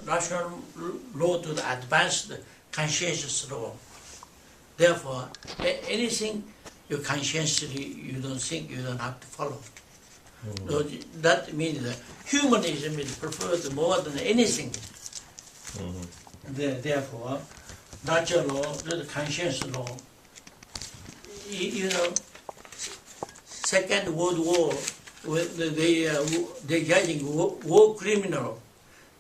rational law to the advanced conscientious law. Therefore, anything you conscientiously you don't think, you don't have to follow. So that means that humanism is preferred more than anything. Therefore, natural law, the conscience law, you know, Second World War, they're judging war criminal.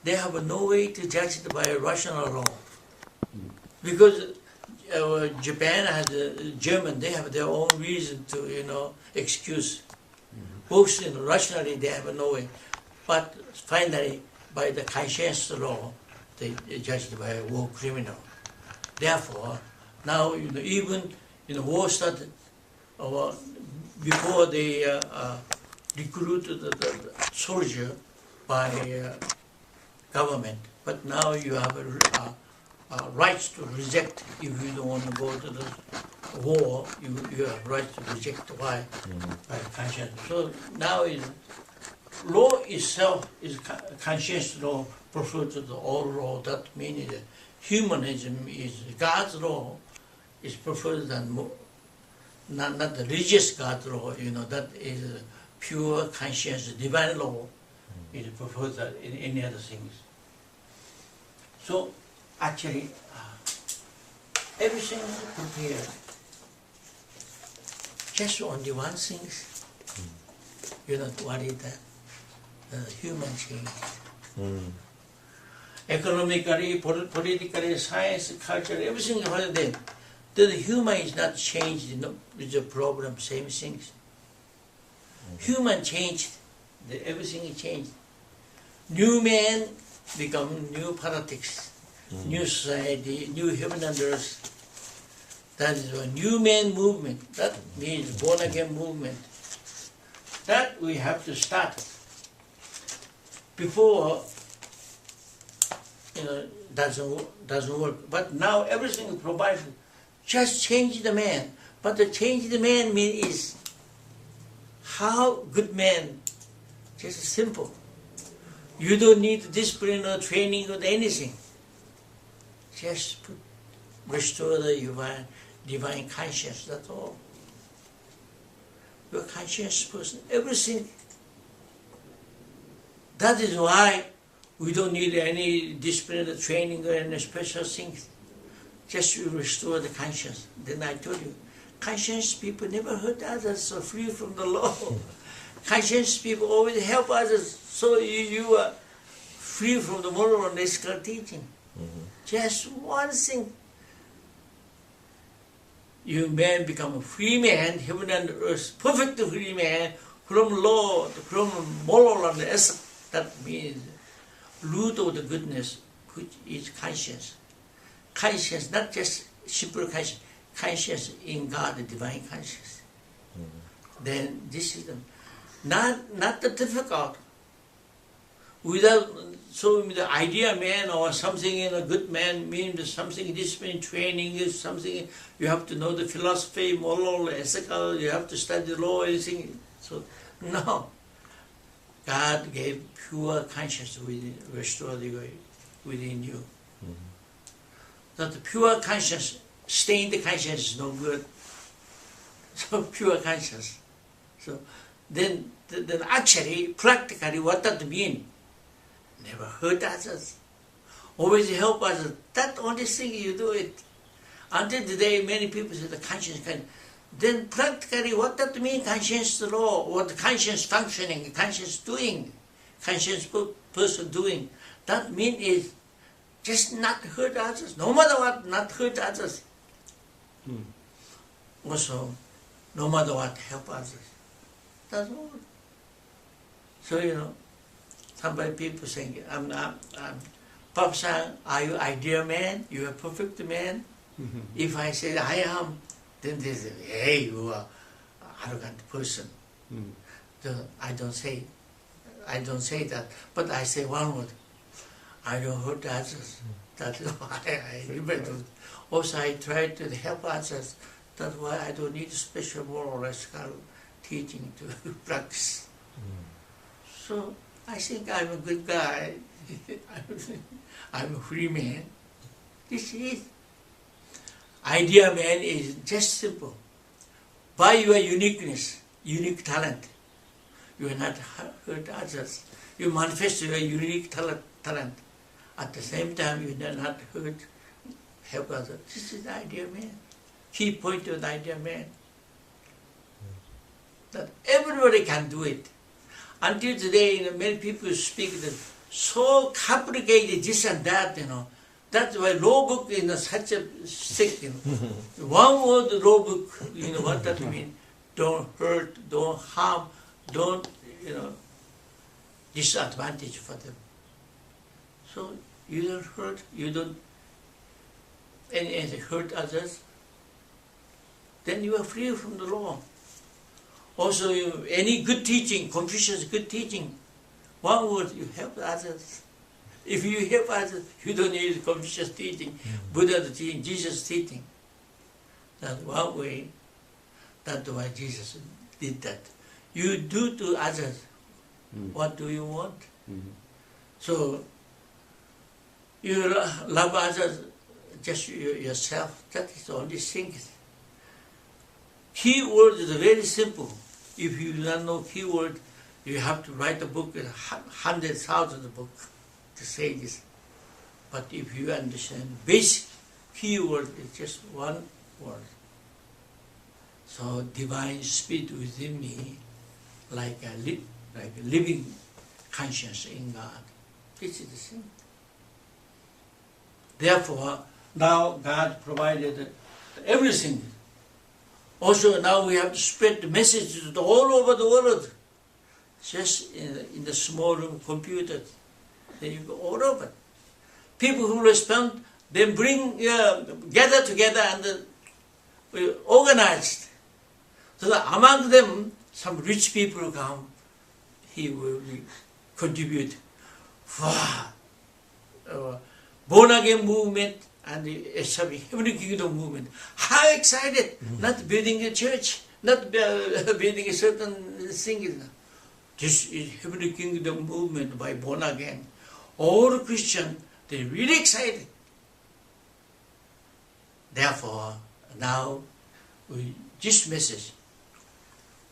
They have no way to judge it by rational law. Because Japan and German, they have their own reason to, you know, excuse. Both rationally they have no way. But finally, by the conscience law, they judged by a war criminal. Therefore, now, you know, even war started, before they recruited the soldier by government, but now you have rights to reject. If you don't want to go to the war, you have rights to reject. Why? By conscience. So now law itself is conscience law preferred to the all law. That means that humanism is God's law is preferred than not the religious God's law. You know, that is pure conscience, divine law is preferred than in any other things. So actually, everything is prepared. Just only one thing, you don't worry that human change. Economically, politically, science, culture, everything is what then. The human is not changed, you know, with the problem, same things. Human changed, everything is changed. New man become new politics, new society, new heaven and earth. That is a new man movement. That means born again movement. That we have to start. Before, you know, doesn't work. But now everything is provided. Just change the man. But the change the man means is how good man. Just simple. You don't need discipline or training or anything. Just restore the divine conscience, that's all. You're a conscious person, everything. That is why we don't need any discipline or training or any special things. Just you restore the conscience. Then I told you, conscious people never hurt others, so free from the law. Conscious people always help others, so you are free from the moral and ethical teaching. Just one thing. You man become a free man, heaven and earth, perfect free man, from law, from moral and ethical. That means root of the goodness, which is conscience. Conscience, not just simple conscience, conscience in God, the divine conscience. Then this is not the difficult. Without showing the idea man or something in a good man means something discipline, training is something you have to know the philosophy, moral, ethical, you have to study law, anything. So no. God gave pure conscience restored within you. That the pure conscience, stained conscience is no good. So pure conscience. So then actually, practically, what does it mean? Never hurt others. Always help others. That only thing you do it. Until today, many people say the conscience. Then practically, what does it mean? Conscience law, what conscience functioning, conscience doing, conscience person doing. That means is just not hurt others. No matter what, not hurt others. Also, no matter what, help others. That's all. So, you know, somebody people saying, Papa Sang, are you ideal man? You are perfect man? If I say I am, then they say, hey, you are arrogant person. So I don't say that, but I say one word. I don't hurt others. That's why I remember. Also, I try to help others. That's why I don't need special moral ethical teaching to practice. So I think I'm a good guy. I'm a free man. This is idea man is just simple. By your uniqueness, unique talent, you will not hurt others. You manifest your unique talent. At the same time, you will not help others. This is the idea man. Key point of the idea man. That everybody can do it. Until today, many people speak that so complicated this and that, That's why law book is such a sick, One word law book, what that means? Don't hurt, don't harm, don't, disadvantage for them. So you don't hurt, you don't hurt others, then you are free from the law. Also, any good teaching, Confucius good teaching, one word, you help others. If you help others, you don't need Confucius teaching, Buddha's teaching, Jesus' teaching. That's one way. That's why Jesus did that. You do to others, what do you want? So, you love others, just yourself, that is the only thing. Key word is very simple. If you don't know key word, you have to write a book, 100,000 book to say this. But if you understand basic key word is just one word. So divine spirit within me, like a living conscience in God. This is the thing. Therefore, now God provided everything. Also, now we have to spread the message to all over the world. Just in the small room computer, then you go all over. People who respond, then gather together and organized. So that among them, some rich people come, he will contribute. Born again movement and the Heavenly Kingdom movement. How excited! Not building a church, not building a certain thing. This is Heavenly Kingdom movement by born again. All Christians, they're really excited. Therefore, now, this message,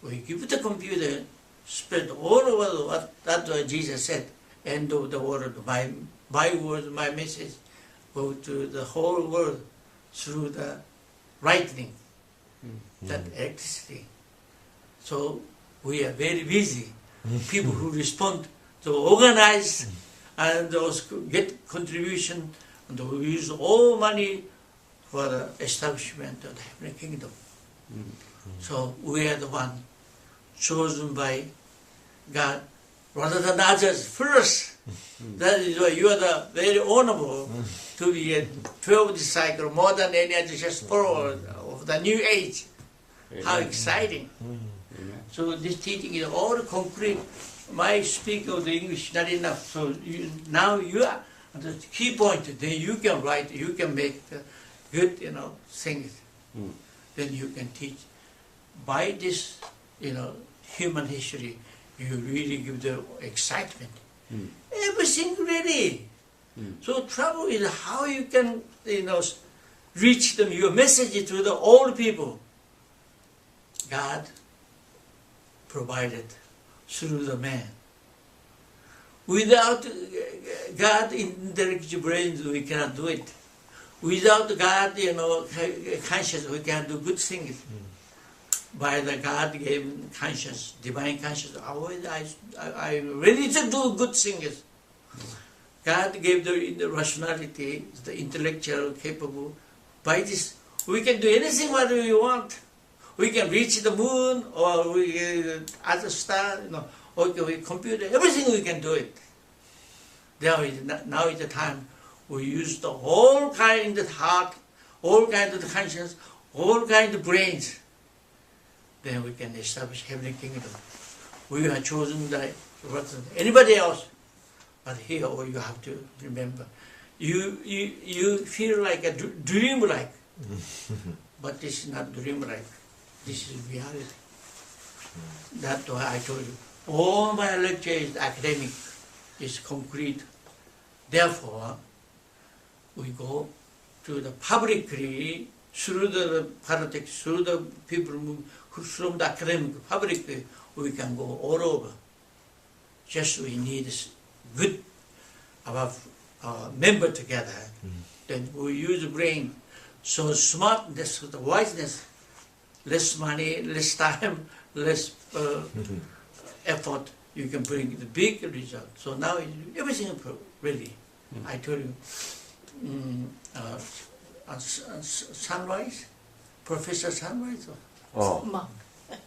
we give the computer, spread all over the world. That's what Jesus said, end of the world, my word, my message, go to the whole world through the lightning, that electricity. So we are very busy. People who respond to organize and those get contribution and we use all money for the establishment of the Heavenly Kingdom. So we are the one chosen by God rather than others first. That is why you are the very honorable to be a 12 disciple, more than any other just follower of the new age. How exciting. So this teaching is all concrete. My speak of the English not enough. So now you are the key point. Then you can write, you can make the good, things. Then you can teach. By this, human history, you really give the excitement. Everything ready. So trouble is how you can, reach them, your message to the old people. God provided through the man. Without God intellectual brains, we cannot do it. Without God, conscience, we can do good things. By the God gave conscience, divine conscience, I'm ready to do good things. God gave the rationality, the intellectual capable. By this, we can do anything what we want. We can reach the moon or other star, we computer, everything we can do it. Now is the time we use the whole kind of heart, all kind of conscience, all kind of brains. Then we can establish Heavenly Kingdom. We are chosen by anybody else. But here you have to remember, you feel like a dream-like, but this is not dream-like. This is reality. That's why I told you, all my lecture is academic, is concrete. Therefore, we go to the publicly through the politics, through the people, through the academic, publicly, we can go all over. Just we need good our member together. Then we use brain. So smartness, the wiseness, less money, less time, less effort, you can bring the big result. So now everything is ready. I told you, Sunrise, Professor Sunrise, Mark.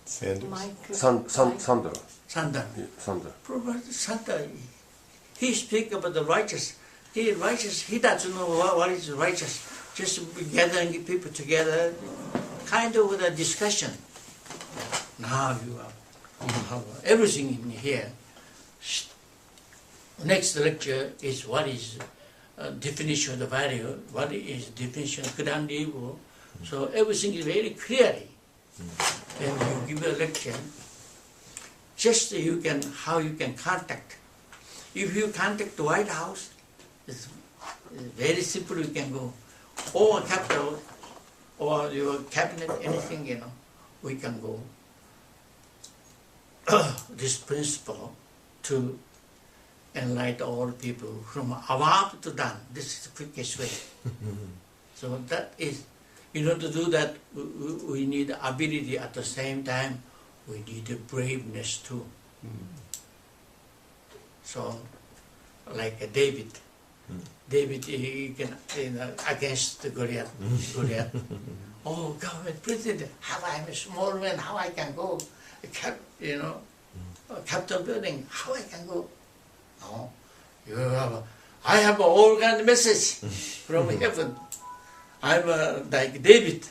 Sanders? Mike. Sandra. Sandar. Yeah, Sandra. Professor Sandar, he speaks about the righteous. He righteous. He doesn't know what is righteous. Just gathering people together, kind of with a discussion. Now you have everything in here. Next lecture is what is definition of the value, what is definition of good and evil. So everything is very clearly. Then you give a lecture, just you can how you can contact. If you contact the White House, it's very simple. You can go, or Capitol, or your cabinet, anything, you know, we can go. This principle to enlighten all people from above to down. This is the quickest way. So that is, in order to do that, we need ability at the same time. We need braveness too. So, like David. David, he can, against the Goliath. Oh, government president, how I'm a small man, how I can go, Capitol building, how I can go? No, I have all kind of message from heaven. I'm like David.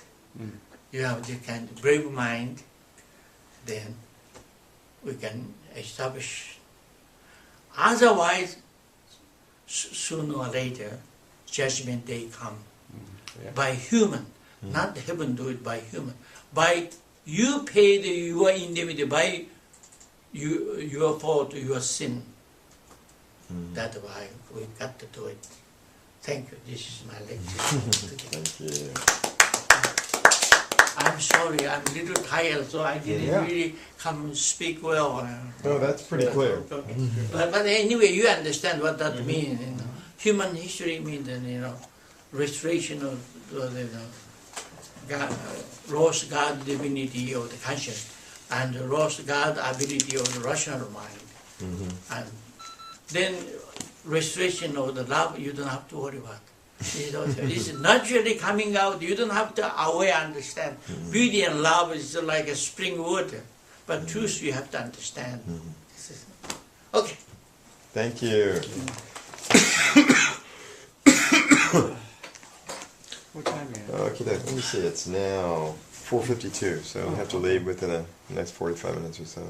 You have the kind of brave mind, then we can establish. Otherwise, sooner or later, judgment day come by human, not heaven do it by human. By you paid your indemnity by your fault, your sin. That's why we got to do it. Thank you. This is my lecture. Thank you. I'm sorry, I'm a little tired, so I didn't really come speak well. No, that's pretty clear. Okay. But anyway, you understand what that means. You know. Human history means, restoration of God, lost God divinity of the conscience, and lost God ability of the rational mind. And then restoration of the love, you don't have to worry about. It's naturally coming out. You don't have to aware understand. Beauty and love is like a spring water, but truth you have to understand. Okay. Thank you. What time is it? Okay, let me see. It's now 4:52, so we have to leave within the next 45 minutes or so.